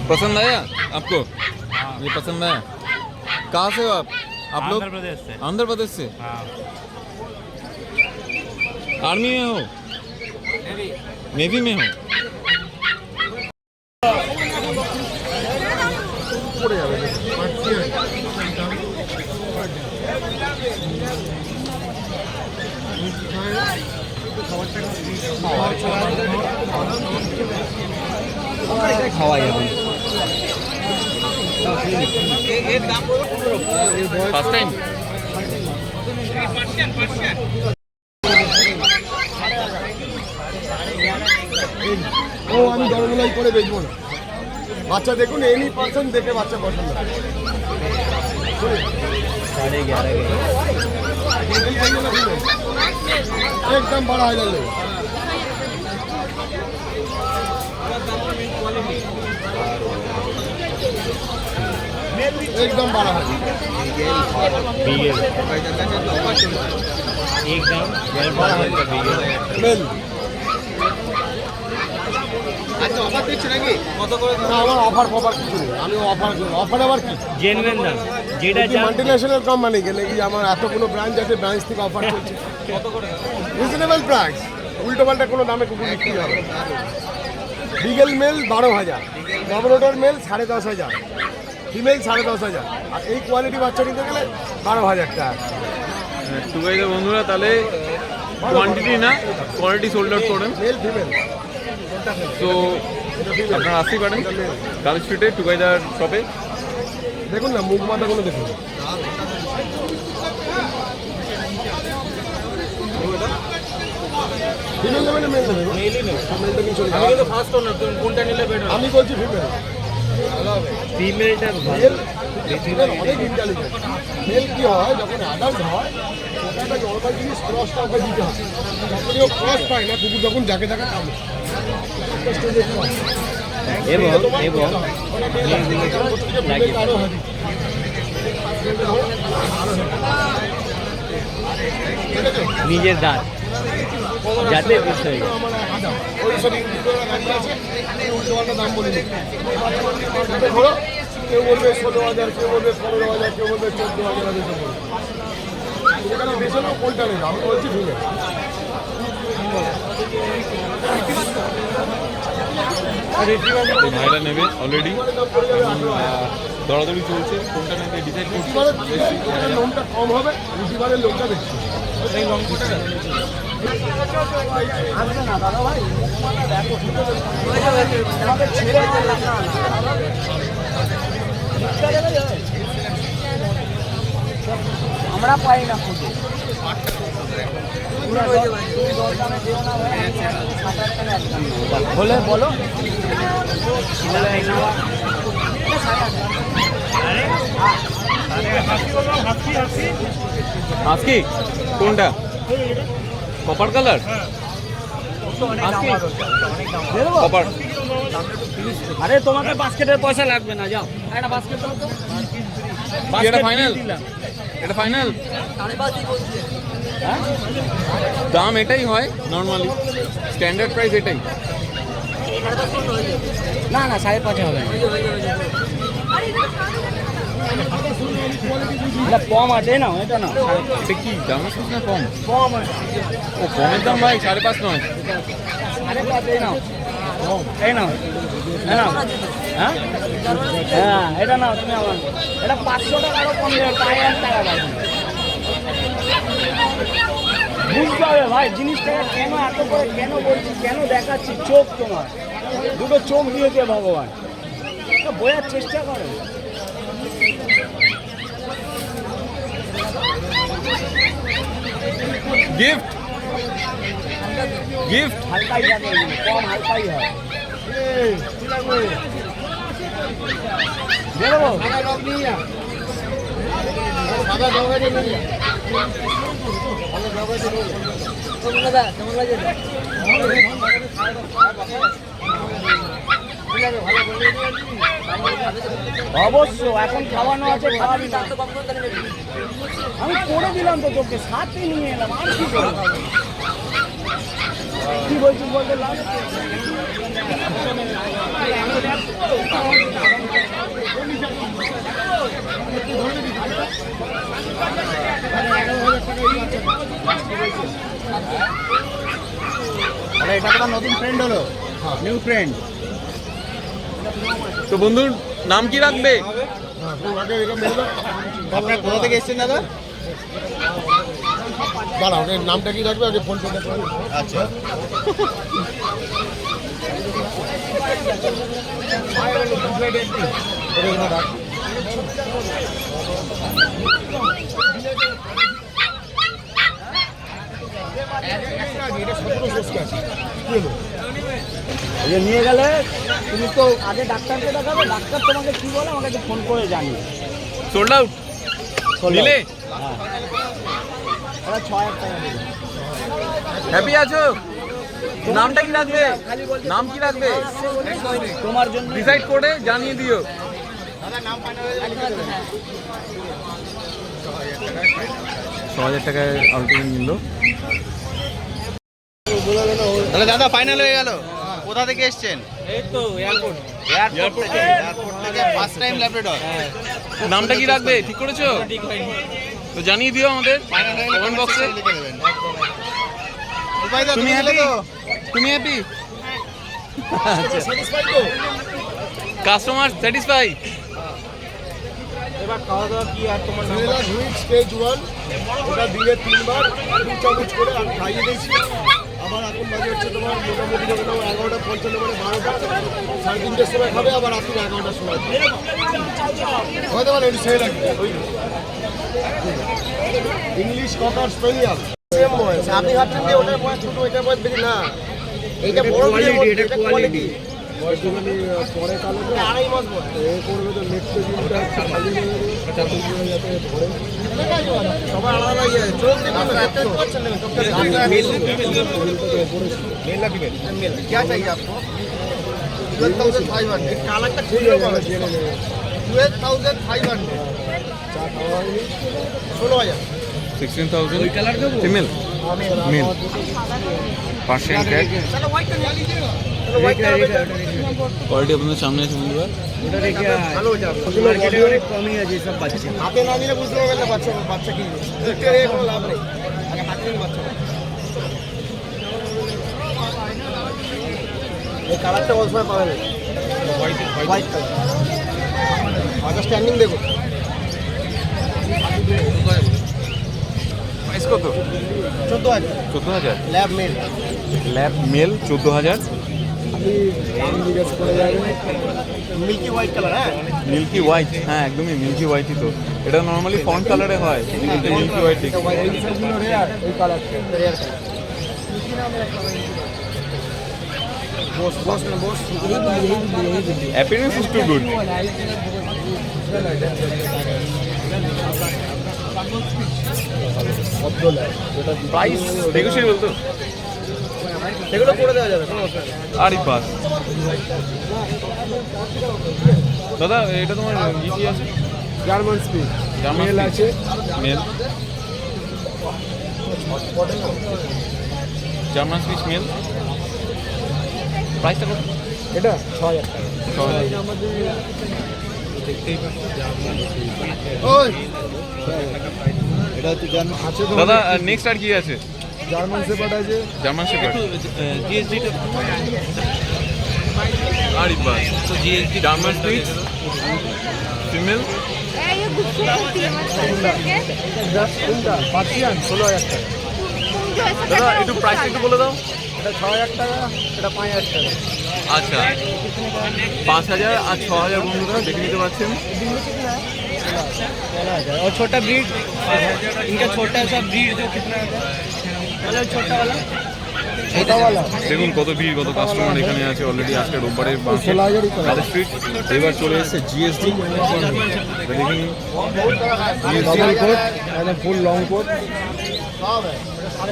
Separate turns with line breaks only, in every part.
पसंद आया आपको? ये पसंद आया? कहाँ से हो आप लोग?
आंध्र प्रदेश से।
आंध्र प्रदेश से?
हाँ।
आर्मी में हो? नेवी में हो? খাওয়া যাবে ফার্স্ট টাইম।
ও আমি দরমলাই করে বেচবো না। বাচ্চা দেখুন, এনি পার্সেন্ট দেখে বাচ্চা পছন্দ করে। 11.5 एकदम 12,000 लेगा। एकदम 12,000
एकदम 12,000 का बीगल
मेल।
আচ্ছা অফার দিচ্ছ নাকি? কত করে?
না আমার অফার ফফার কিছু নেই, আমি অফার আবার কি
জেনুইন দাম যেটা
মাল্টিন্যাশনাল কোম্পানি গেলে কি আমার এতগুলো ব্রাঞ্চ আছে, ব্রাঞ্চ থেকে অফার চলছে।
কত করে?
রিজনেবল প্রাইস, উল্টো পাল্টা কোনো দামে কুকুর বিক্রি হবে। বিগেল মেল 12,000, ডবলটার মেল 10,500, ফিমেল 10,500, আর এই কোয়ালিটি বাচ্চা নিতে গেলে 12,000 টাকা।
টুকাইদা বন্ধুরা তাহলে কোয়ান্টিটি না কোয়ালিটি সোল্ড আউট করেন।
মেল ফিমেল
তো আপনারা আসতেই পারেন গার্ল স্ট্রিটে টুকাইদার শপে।
দেখুন না মুখ মাথাগুলো দেখুন। ফিমেল নেবেন না মেল নেবেন? মেলটা কি চলে যাবে?
ফার্স্ট ওনার তুমি কোনটা নিলে বেটার?
আমি বলছি ফিমেল।
ফিমেলটা
মেল অনেক ইন্টেলিজেন্ট। মেল কি হয় যখন অ্যাডাল্ট হয় ওটা একটা নর্মাল জিনিস ক্রসটা ওকে দিতে হয়। যখনই ও ক্রস পায় না কুকুর তখন যাকে যাকে কামে।
এবং নিজের দাঁত যাতে বিষয়
দাম বলি ধরো কেউ বলবে 16,000, কেউ বলবে 15,000, কেউ বলবে 14,000। এখানে বেশি না কোনটা নেই, আমি বলছি ফিমেল।
ভাইরা নেবে অলরেডি, দরাদরি চলছে কোনটা নেবে ডিসাইড করছে।
লোনটা কম হবে, রিসিভারের লোনটা বেশি।
আমরা পাই না বলে বলো
আজকে কোনটা কপার কালার? কপার।
আরে তোমাকে বাস্কেটের পয়সা লাগবে না, যাও একটা বাস্কেট দাও তো।
এটা ফাইনাল? এটা ফাইনাল দাম এটাই হয় নর্মালি, স্ট্যান্ডার্ড প্রাইস এটাই।
না না 5.5 হবে, এটা কম আছে না, এটা না।
এটা কি দামের সাথে না কম?
কম
ও কমের দাম ভাই 5.5 নয়,
5.5। এই নাও, এই নাও, এই নাও। হ্যাঁ হ্যাঁ এটা নাও তুমি আমার। এটা 500 টাকা আরো কম দেবে, তাই 1 টাকা পাবে। বুঝতে হবে ভাই জিনিসটাকে কেন এত করে কেন বলছি, কেন দেখাচ্ছি। চোখ তোমার দুটো চোখ দিয়েছে ভগবান, বোঝার চেষ্টা করো।
গিফট গিফট
হালকাই যাবে, কম হালকাই হয়। বেরোবো অবশ্য এখন খাওয়ানো আছে, খাওয়াবি না। আমি করে দিলাম তো তোকে, সাথে নিয়ে এলাম। আর কি করবো? কি বলছিস বলতে লাভ? এটা তো নতুন ফ্রেন্ড হলো, নিউ ফ্রেন্ড।
তো বন্ধুর নাম কি রাখবে?
আপনার কোথা থেকে এসেছেন দাদা?
দাঁড়াও, ওদের নামটা কি রাখবে আগে ফোন পেতে পারবে।
আচ্ছা,
এটা
নিয়ে গেলে তুমি তো আগে ডাক্তারকে দেখাবে, ডাক্তার তোমাকে কি বলে আমাকে ফোন করে জানিয়ে।
সোল্ড আউট নিলে?
হ্যাঁ, ওরা 6,000 টাকা দেবে।
হ্যাপি আছো? নামটা কি রাখবে? নাম কি রাখবে?
তোমার জন্য
ডিসাইড করে জানিয়ে দিও। 6,000 টাকায় আলটিমেট নিল।
তাহলে দাদা ফাইনাল হয়ে গেল। কোথা থেকে এসেছেন?
এই তো এয়ারপোর্ট।
এয়ারপোর্ট থেকে ফার্স্ট টাইম ল্যাব্রাডর।
নামটা কি রাখবে ঠিক করেছো?
ঠিক হয়নি।
তো জানিয়ে দিও আমাদের
ফাইনাল হয়ে
কমেন্ট বক্সে।
লিখে দেবেন। উপায় দা,
তুমি
তুমি
হ্যাপি?
হ্যাপি তো?
তুমি হ্যাপি?
স্যাটিসফাইড তো?
Customer satisfy?
এবার খাওয়া দাওয়া কি আর তোমার
ছেলেরা হুইট স্টেজ 1, ওটা দিনে 3 বার 2 চামচ করে আমি খাইয়ে দিয়েছি। আবার এখন বাজে হচ্ছে তোমার মোটামুটি যখন 11:55 মানে 12টা, 3:30টার সময় খাবে, আবার রাত্রি 11টার সময় খাবে। হয়তো মানে একটু সেই লাগবে। ইংলিশ ককার স্পেনিয়াল সেম বয়স। আপনি ভাবছেন যে ওটার বয়স ছোট, এটার বয়স বেশি না। এইটা বড় কোয়ালিটি, এটা কোয়ালিটি। বয়সখানি পরে কালো 2.5 মাস বয়স। এ করবে তো নেক্সট দিনটা খালি হয়ে যাবে, যাতে ধরে সবার আলাদা ইয়ে চোখ দেখুন না, একটা পাচ্ছেন না সবটা মেল না ফিমেল? मेल। क्या चाहिए आपको? 12,500। কালারটা খুলে বলো, 12,500। চা খাওয়া হয়নি, 16,000।
16,000 ফিমেল মেল পার্সিয়ান ক্যাট।
चलो व्हाइट का ले लीजिए। चलो व्हाइट का
কোয়ালিটি আপনাদের সামনে আছে বন্ধুরা।
ওটা দেখে
ভালো হয়ে যাবে।
মার্কেটে অনেক কমই আছে সব বাচ্চা।
হাতে না নিলে বুঝতে পারবেন না বাচ্চা বাচ্চা কি দেখতে রে কোনো লাভ নেই। আগে হাতে নিলে বাচ্চা পাবে। এই কালারটা অল সময় পাবেন হোয়াইট কালার। আগে স্ট্যান্ডিং দেখুন।
প্রাইস কত?
14,000
14,000
ল্যাব মেল।
Lab male 14,000।
আপনি দাম জিজ্ঞেস করে যাবেন। Milky white colour. হ্যাঁ,
মিল্কি হোয়াইট, হ্যাঁ একদমই মিল্কি হোয়াইটই তো। এটা নর্মালি ফন্ট কালারে হয়, কিন্তু মিল্কি হোয়াইট ঠিক।
এই সবগুলো রেয়ার, এই কালারটা রেয়ার কালার। বস বস না বস।
Appearance is too good. Price negotiable তো?
এগুলো করে দেওয়া যাবে, কোনো অসুবিধা নেই।
আরে বাস দাদা, এটা তোমার কি আছে?
জার্মান স্পিড
জার্মান
মেল আছে।
Male German speech male. প্রাইসটা কত?
এটা 6,000 টাকা।
6,000।
ওই এটা হচ্ছে জার্মান আছে তো।
দাদা নেক্সট আর কি আছে?
জার্মান শেপার্ড আছে।
German shepherd.
জিএসটি
আরে বাস জার্মান স্পিচ ফিমেল।
ये गुस्सा होती है मतलब के
কোনটা পার্সিয়ান 16,000 টাকা।
जो ऐसा
দাদা একটু প্রাইসটা একটু বলে দাও।
এটা 6,000 টাকা, এটা 5,000 টাকা।
আচ্ছা 5,000 আর 6,000 বন্ধুরা দেখে নিতে পারছেন।
और छोटा ब्रीड, इनका छोटा सा ब्रीड जो कितना मतलब छोटा वाला
ছোটওয়ালা
দেখুন কত ভিড়, কত কাস্টমার এখানে আছে অলরেডি। আজকে রোববারে
16,000 করে।
কাদের স্ট্রিট এবার চলে এসেছে জিএসডি। দেখুন
ডবল কোট, একদম ফুল লং কোট।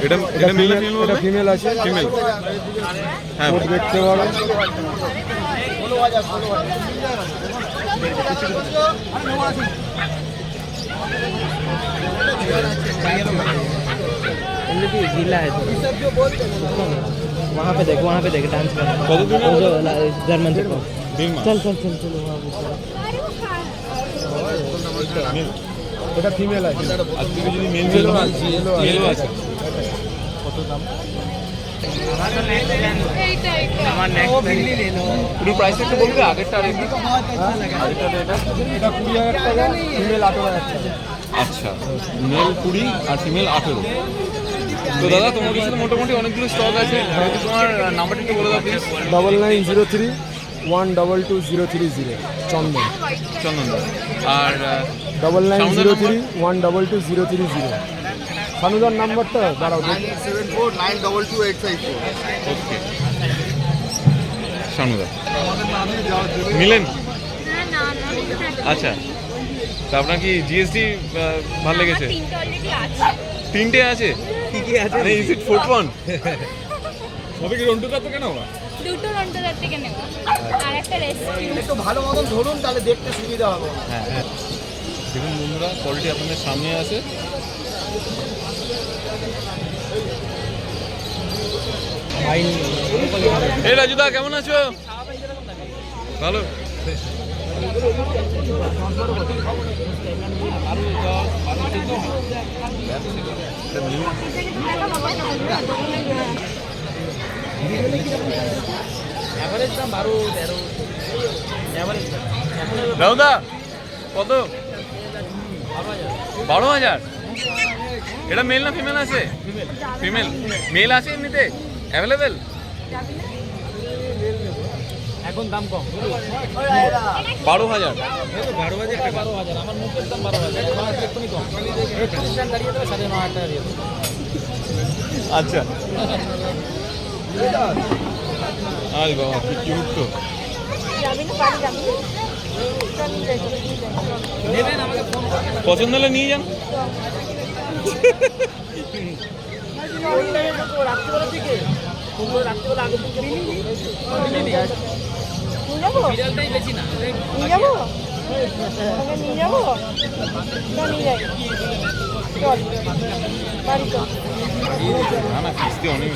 এটা
এটা
এটা মেল না
ফিমেল,
ফিমেল?
এটা ফিমেল আছে।
ফিমেল, হ্যাঁ
কোট দেখতে পারেন।
गीला है तो वहाँ पे देख डांस कर
কত দিন
जर्मन से
দিন মা
चल चल चल चल वहाँ
মেল।
এটা ফিমেল আছে।
আজকে যদি মেল মেল আছে। মেলও আছে। কত দাম?
এইটা এইটা
আমার নেক্সট বিল্লি ले लो
একটু প্রাইস একটু বলবি আগেরটা আর এটা আগেরটা এটা
এটা 20,000 টাকা, ফিমেল 18,000 টাকা।
আচ্ছা মেল 20 আর ফিমেল 18। তো দাদা তোমার কাছে তো মোটামুটি অনেকগুলো স্টক আছে, যদি তোমার নাম্বারটা একটু বলে দাও প্লিজ।
9903 122030 চন্দন।
চন্দন দা। আর
9903 122030। সানুদার নাম্বারটা দাঁড়াও দেখি।
74922854
ওকে শানুদা মিলেন।
না না না
আচ্ছা তা আপনার কি জিএসটি ভালো লেগেছে?
তিনটা অলরেডি আছে
তিনটে আছে
কি কি আছে
মানে ইজ ইট ফুড ওয়ান? সবে কি রন্টু কাছে কেন?
দুটো রন্টার থেকে নেওয়া আর একটা রেসিপি
একটু ভালো মতন ধরুন, তাহলে দেখতে সুবিধা হবে।
হ্যাঁ হ্যাঁ দেখুন বন্ধুরা কোয়ালিটি আপনাদের সামনে আছে। এই রাজুদা কেমন আছো? ভালো। রাউদা কত? 12,000। এটা মেল না ফিমেল আছে? ফিমেল। মেল আছে এমনিতে অ্যাভেলেবেল?
এখন দাম কম
12,000।
12,000 টাকা
12,000 আমার মুখের দাম 12,000 আমার এক্ষুনি কম 31 দাম দাঁড়িয়ে দেবে 9,500 টাকা দিয়ে দেবো।
আচ্ছা আরে বাবা কি কিউট তো।
যাবি না বাড়ি যাবি
নেবেন আমাকে ফোন করবেন।
পছন্দ হলে নিয়ে যান।
রাত্রিবেলা থেকে রাত্রিবেলা আগে থেকে
নিয়ে যাবো
বিড়ালটাই বেশি না
নিয়ে যাবো তোমাকে নিয়ে যাবো তো নিয়ে যাই চল বাড়ি চল
না না কিস্তি অনেক।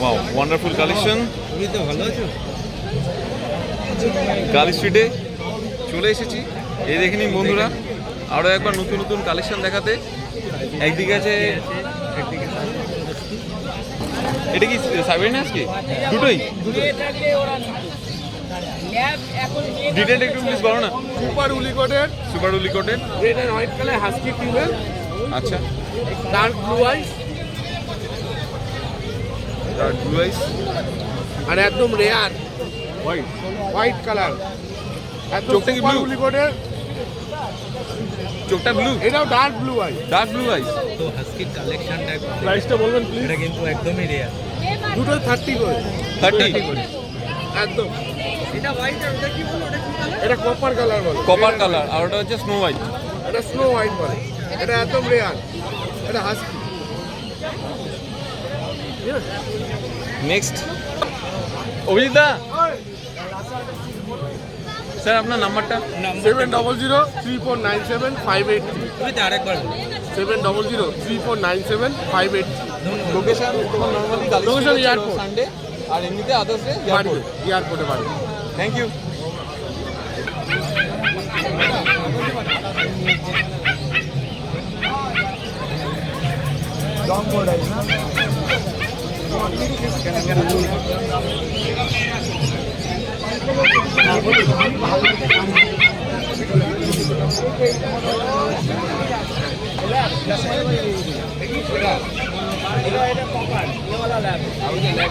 Wow wonderful collection.
তুমি তো ভালো আছো
গার্ল স্ট্রিটে চলে এসেছি। এই দেখে নিন বন্ধুরা আরও একবার নতুন নতুন কালেকশন দেখাতে। একদিকে আছে এটা কি সাইবেরিয়ান আজকে দুটোই ডিটেল একটু প্লিজ বলো না।
সুপার উলিকটের,
সুপার উলিকটেড।
Red and white colour husky female,
আচ্ছা
dark blue eyes,
blue eyes
আর একদম রেয়ার
হোয়াইট।
White colour.
চোখটা কি blue?
উলিকটের,
চোখটা ব্লু,
এটাও ডার্ক ব্লু আইস।
ডার্ক ব্লু আইস।
তো হাস্কির কালেকশনটা
প্রাইসটা বলবেন প্লিজ।
এটা কিন্তু একদমই রেয়ার
দুটো 30 করে
30
একদম।
এটা হোয়াইট আর ওটা কি বলো ওটা কি কালার
এটা কপার কালার বলে,
কপার কালার আর ওটা হচ্ছে স্নো হোয়াইট।
এটা স্নো হোয়াইট বলে, এটা একদম রেয়ার, এটা হাস্কি।
নেক্সট অভিজিৎ দা স্যার আপনার নাম্বারটা।
7003497583
তুমি তো আরেকবার বলো
7003497583
লোকেশন তোমার নরমালি
Location airport.
সানডে আর এমনিতে আদার্স ডে
বাড়ি
এয়ারপোর্ট।
এয়ারপোর্টে বাড়ি।
Thank you.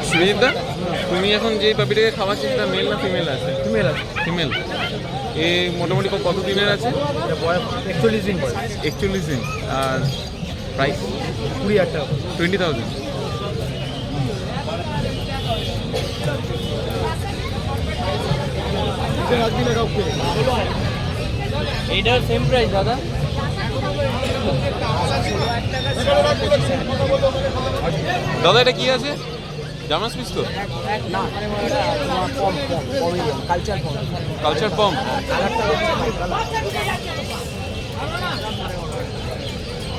সুজিত দা তুমি এখন যে পাপিটাকে খাওয়াচ্ছিস সেটা মেল না ফিমেল আছে?
ফিমেল আছে
ফিমেল। এ মোটামুটি কত দিনের আছে?
41 দিন পরে
41 দিন। আর প্রাইস
20,000 টাকা
20,000।
এইটার সেম প্রাইস দাদা।
দাদা এটা কি আছে? জার্মান স্পিচ তো?
না কম কালচার কম
কালচার পম।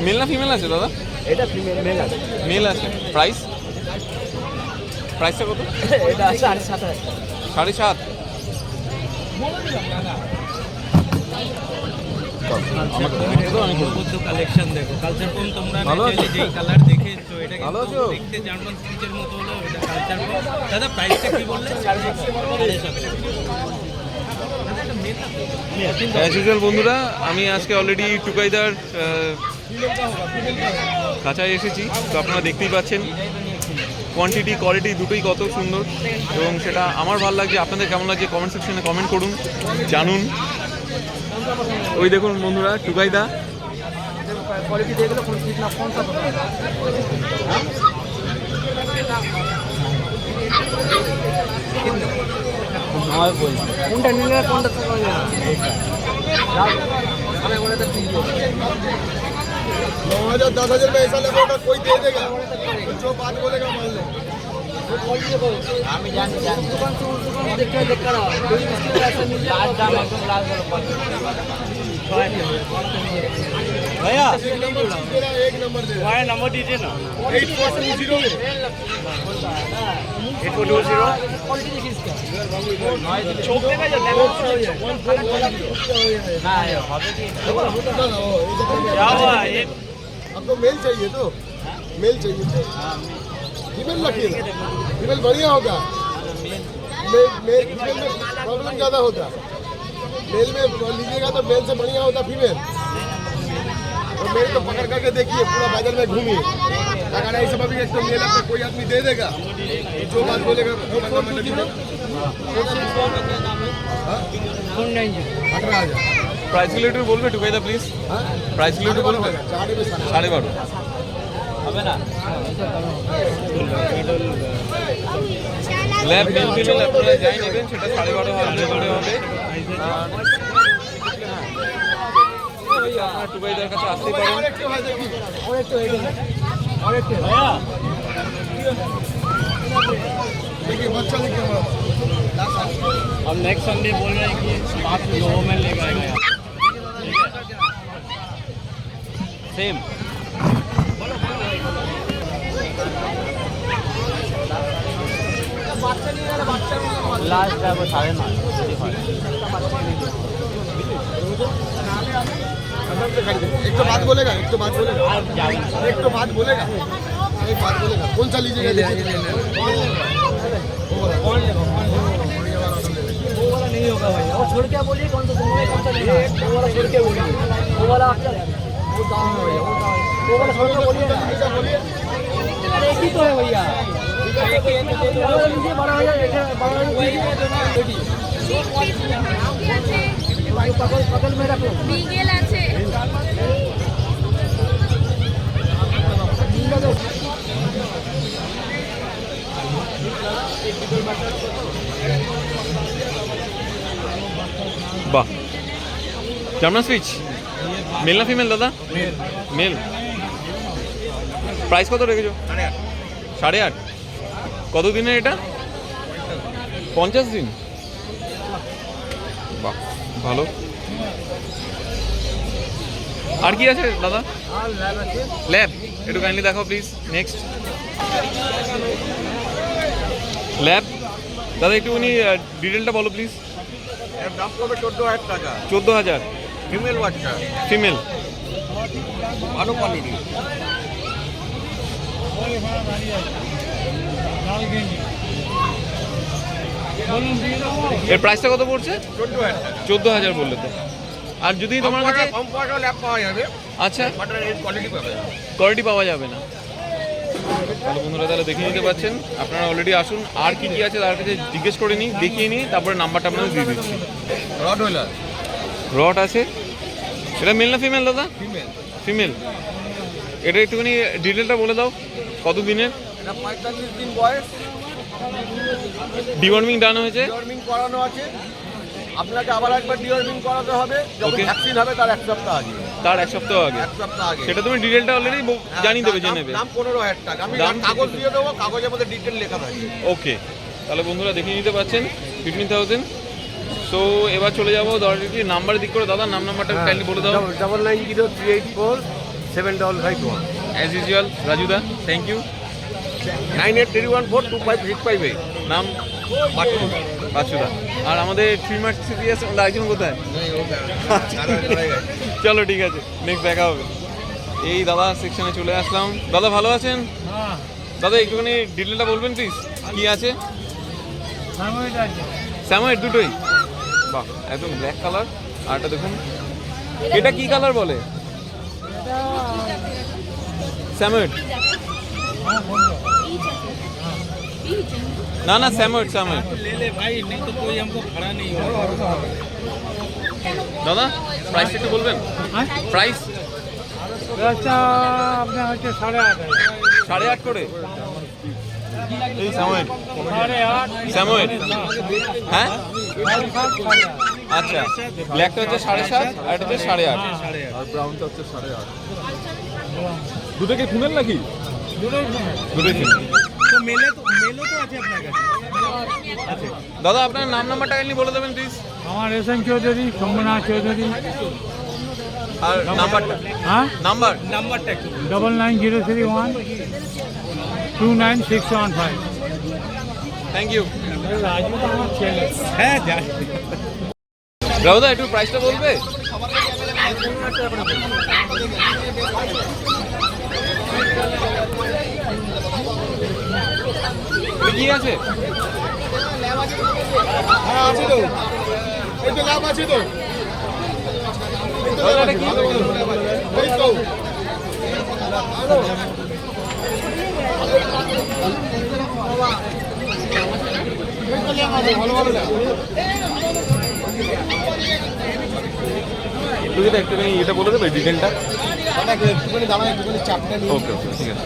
মেল না ফিমেল আছে দাদা?
এটা ফিমেল মেল আছে
মেল আছে। প্রাইস প্রাইসটা কত?
এটা আছে 7,500 টাকা
7.5। আমি করবো।
কালেকশন দেখো কালচার কোন তোমরা
ভালো আছো?
যেই কালার দেখেছো এটা
ভালো
কিন্তু
আছো?
দেখতে জার্মান স্পিচের মতো হলো এটা কালচার কোন দাদা প্রাইসটা কি বললে 750
অ্যাজ ইউজুয়াল বন্ধুরা, আমি আজকে অলরেডি টুকাইদার কাছায় এসেছি। তো আপনারা দেখতেই পাচ্ছেন কোয়ান্টিটি কোয়ালিটি দুটোই কত সুন্দর, এবং সেটা আমার ভালো লাগছে। আপনাদের কেমন লাগছে কমেন্ট সেকশনে কমেন্ট করুন, জানুন। ওই দেখুন বন্ধুরা, টুকাইদা
क्वालिटी देख लो कितना कौन सा কোনটা নিলে কোনটা না
9,000 10,000 में ऐसा लगेगा कोई दे देगा, जो बात बोलेगा मान लो।
আমি জানি দোকান से दुकान देखते देखता रहो कोई मुश्किल ऐसा मिल जाए लास्ट दाम एकदम लास्ट भैया
एक नंबर दे
भाई नंबर दीजिए ना
8420
क्वालिटी देखिए इसका छोड़ देगा या ना হবে কি क्या हुआ ये
आपको मेल चाहिए तो मेल चाहिए तो फीमेल रखिए, फीमेल बढ़िया होगा। मेल में प्रॉब्लम ज़्यादा होता, मेल में लीजिएगा तो मेल से बढ़िया होता फीमेल। और मेल तो पकड़ करके देखिए, पूरा बाजार में घूमिए, अगर ऐसे भाभी एक तो मेल आपको कोई आदमी दे देगा, जो बात बोलेगा 18,000।
প্রাইসগুলো একটু বলবে টুকাইদা প্লিজ?
हाँ?
প্রাইসগুলো একটু বলবে? 12.5।
হবে না
ল্যাব মেল ফিমেল আপনারা যাই নেবেন সেটা 12.5 করে হবে। ওই আপনারা টুকাইদার কাছে আসতেই পারেন।
और एक है देखिए, देखिए बच्चा देखिए हमारा।
हम नेक्स्ट संडे बोल रहे हैं कि 5 लोगों में लेकर आएगा यहाँ सेम लास्ट है वो 9.5
एक तो बात बोलेगा, एक तो बात बोलेगा, एक तो बात बोलेगा, एक बात बोलेगा। कौन सा लीजिएगा?
वो वाला नहीं होगा भाई और छोड़ के बोलिए कौन सा लेना है वो वाला छोड़ के बोलिए वो वाला आपका वो गाँव में भैया वो वाला छोड़ के बोलिए ना
ऐसा बोलिए।
अरे एक ही तो है भैया लीजिए 12,000 पकड़ में रखो
বিগেল আছে
বাহ, জার্মান সুইচ মেল না ফিমেল দাদা? মেল। প্রাইস কত রেখেছো? 8.5। কত দিনের এটা? 50 দিন। বাহ, ভালো। আর কি আছে দাদা? ল্যাব একটু কাইন্ডলি দেখাও প্লিজ। নেক্সট ল্যাব দাদা, একটুখানি ডিটেলটা বলো প্লিজ।
এর দাম পড়বে 14,000 টাকা।
14,000।
ফিমেল বাচ্চা,
ফিমেল।
ভালো কোয়ালিটি।
এর প্রাইসটা কত পড়ছে?
14,000 টাকা।
14,000 বললে তো। আর যদি তোমার কাছে
কম পাওয়া ল্যাব পাওয়া যাবে,
আচ্ছা
বাটার এর কোয়ালিটি পাবে।
কোয়ালিটি পাওয়া যাবে না। তাহলে বন্ধুরা তাহলে দেখে নিতে পাচ্ছেন, আপনারা অলরেডি আসুন। আর কি কি আছে তার কাছে জিজ্ঞেস করে নিই, দেখিয়ে নিই, তারপরে নাম্বারটা আপনাদের দিয়ে দিচ্ছি।
রড হুইলার
রড আছে, এটা মেল না ফিমেল দাদা?
ফিমেল।
ফিমেল। এটা একটুখানি ডিটেলটা বলে দাও, কত দিনের?
এটা 45 দিন বয়স,
ডিওয়ার্মিং ডান হয়েছে?
ডিওয়ার্মিং করানো আছে। আপনাকে আবার একবার ডিওয়ার্মিং করাতে হবে, যখন
Okay.
ভ্যাকসিন হবে তার 1 সপ্তাহ আগে।
তার 1 সপ্তাহ আগে।
1 সপ্তাহ আগে।
সেটা তুমি ডিটেলটা অলরেডি জানিয়ে দেবে, জেনে নেবে।
দাম 15,000 টাকা। আমি
দাম
কাগজ দিয়ে দেবো, কাগজের মধ্যে ডিটেল লেখা থাকে।
ওকে, তাহলে বন্ধুরা দেখে নিতে পাচ্ছেন 15,000। সো এবার চলে যাবো দরকারি নাম্বার দিক করে। দাদা নাম নাম্বারটা কাইন্ডলি বলে দাও।
9903847551
অ্যাজ ইউজুয়াল রাজুদা, থ্যাংক ইউ।
9831425658
নাম? বাচ্চুদা। আর আমাদের ট্রিমার সিটি আছে, ওটা একজন কোথায়? চলো ঠিক আছে, নেক্সট দেখা হবে। এই দাদা সেকশনে চলে আসলাম। দাদা ভালো আছেন? দাদা একটুখানি ডিটেলটা বলবেন প্লিজ, কি আছে? স্যামোয়েড দুটোই? বাহ, একদম ব্ল্যাক কালার। আর এটা দেখুন, এটা কি কালার বলে? স্যামোয়েড? না না, স্যামোয়েড স্যামোয়েড। দাদা প্রাইসটা একটু বলবেন? প্রাইস
আপনার হচ্ছে 8.5
8.5 করে। এই স্যামোয়েড, স্যামোয়েড, হ্যাঁ আচ্ছা। ব্ল্যাকটা হচ্ছে 7.5 আর এটা হচ্ছে 8.5 আর ব্রাউনটা হচ্ছে 8.5। দুটো কি ফিমেল নাকি? দুটোই ফিমেল।
তো মেলে তো আছে আপনার কাছে?
দাদা আপনার নাম নাম্বারটা কাইন্ডলি বলে দেবেন প্লিজ।
আমার এসএন চৌধুরী, সোমনাথ চৌধুরী।
আর নাম্বারটা?
হ্যাঁ,
নাম্বারটা একটু
99031 29615।
Thank you.
রাজু তো আমার ছেলে। হ্যাঁ জানি।
রাহুদা একটু প্রাইসটা বলবে? কি আছে?
হ্যাঁ আছে তো, এই তো লাভ আছে তো।
দাদা এটা কি?
এই তো ভালো ভালো না।
তুই এটা একটুখানি এটা বলে দেবে ডিটেলটা?
একটুখানি দাঁড়ান, একটুখানি চাপটা নিয়ে।
ওকে ওকে ঠিক আছে।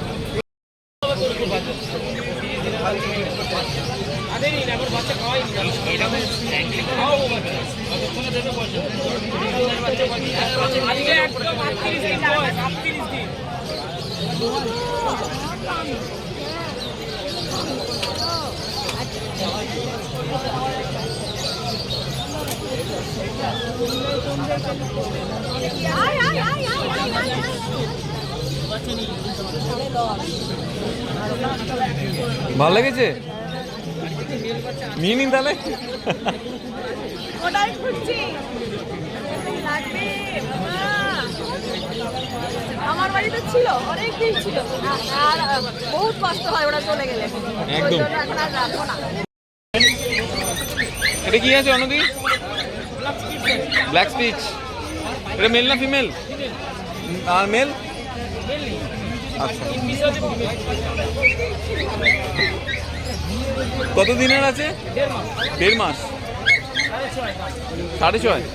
ভালো লেগেছে? নিয়ে নিন তাহলে।
ওটাই খুঁজছি, লাগবে বাবা। আমার বাড়িতে ছিল, অনেক দিন ছিল, আর বহুত কষ্ট হয় ওরা চলে গেলে।
একদম।
ওই জন্য এখন আর রাখবো না।
এটা কি আছে অনদি? ব্ল্যাক স্পিচ। এটা মেল না ফিমেল? আর মেল? আচ্ছা। কত দিনের আছে? 1.5 মাস। 6.5?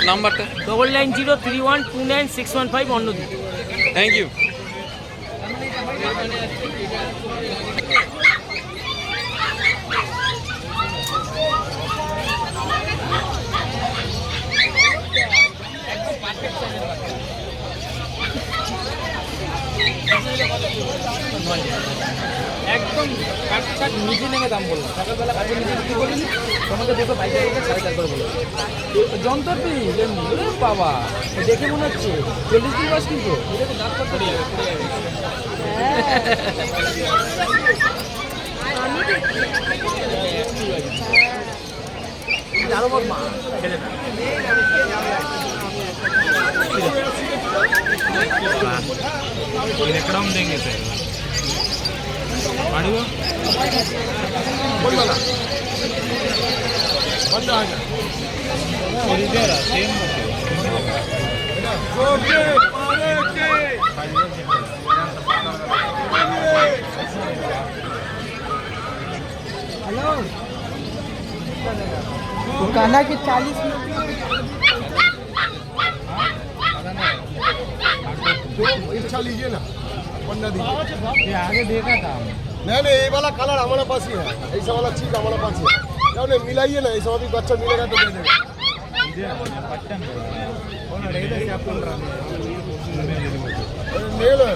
নাম্বারটা?
9903129615 অন্যদিন।
Thank you.
একদম কাটছাট নিচে নেমে দাম বললাম। সকালবেলা কাছে নিচে বিক্রি করিনি, তোমাকে দেখো বাইরে 4.5 করে বললাম। যন্ত্রটি বাবা দেখে মনে হচ্ছে 40 দিন বাস, কিন্তু এটা তো দাঁত করতে আরো বদমা ছেলেটা।
एकदम देंगे सर। पाड़ू
बोलवा ना बंद आ जा।
और इधर सेम
ओके ओके
हेलो, तो कान्हा के 40 मिनट
इच्छा लीजिए ना, 15 दिन।
ये आगे देखा था।
नहीं नहीं, ये वाला कलर हमारे पास ही है, ऐसा वाला चीज हमारे पास ही है। जाओ नहीं मिलाइए ना, ऐसा भी बच्चा मिलेगा तो दे देगा।
पट्टन कौन रेडा क्या बोल रहा है?
मेल है,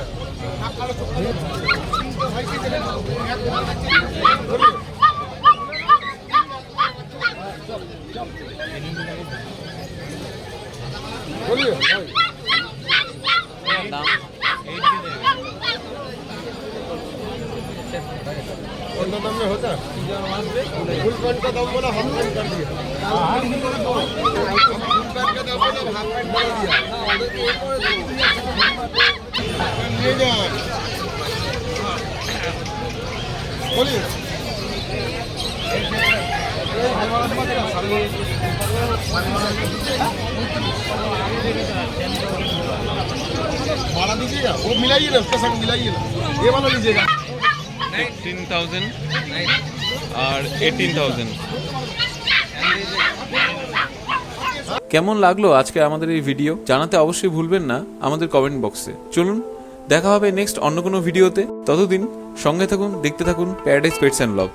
बोलिए
দাম
कौन सा दाम में होता है फुल पैंट का दाम बोला हाफ पैंट कर दिया फुल पैंट का दाम बोला हाफ पैंट कर दिया ले जाओ बोलिए भाड़ा दीजिएगा वो मिलाइए ना उसके संग मिलाइए ना ये वाला लीजिएगा
16,000 আর 18,000। কেমন লাগলো আজকে আমাদের এই ভিডিও জানাতে অবশ্যই ভুলবেন না আমাদের কমেন্ট বক্সে। চলুন দেখা হবে নেক্সট অন্য কোনো ভিডিওতে, ততদিন সঙ্গে থাকুন, দেখতে থাকুন প্যারাডাইস পেটস অ্যান্ড ব্লগ।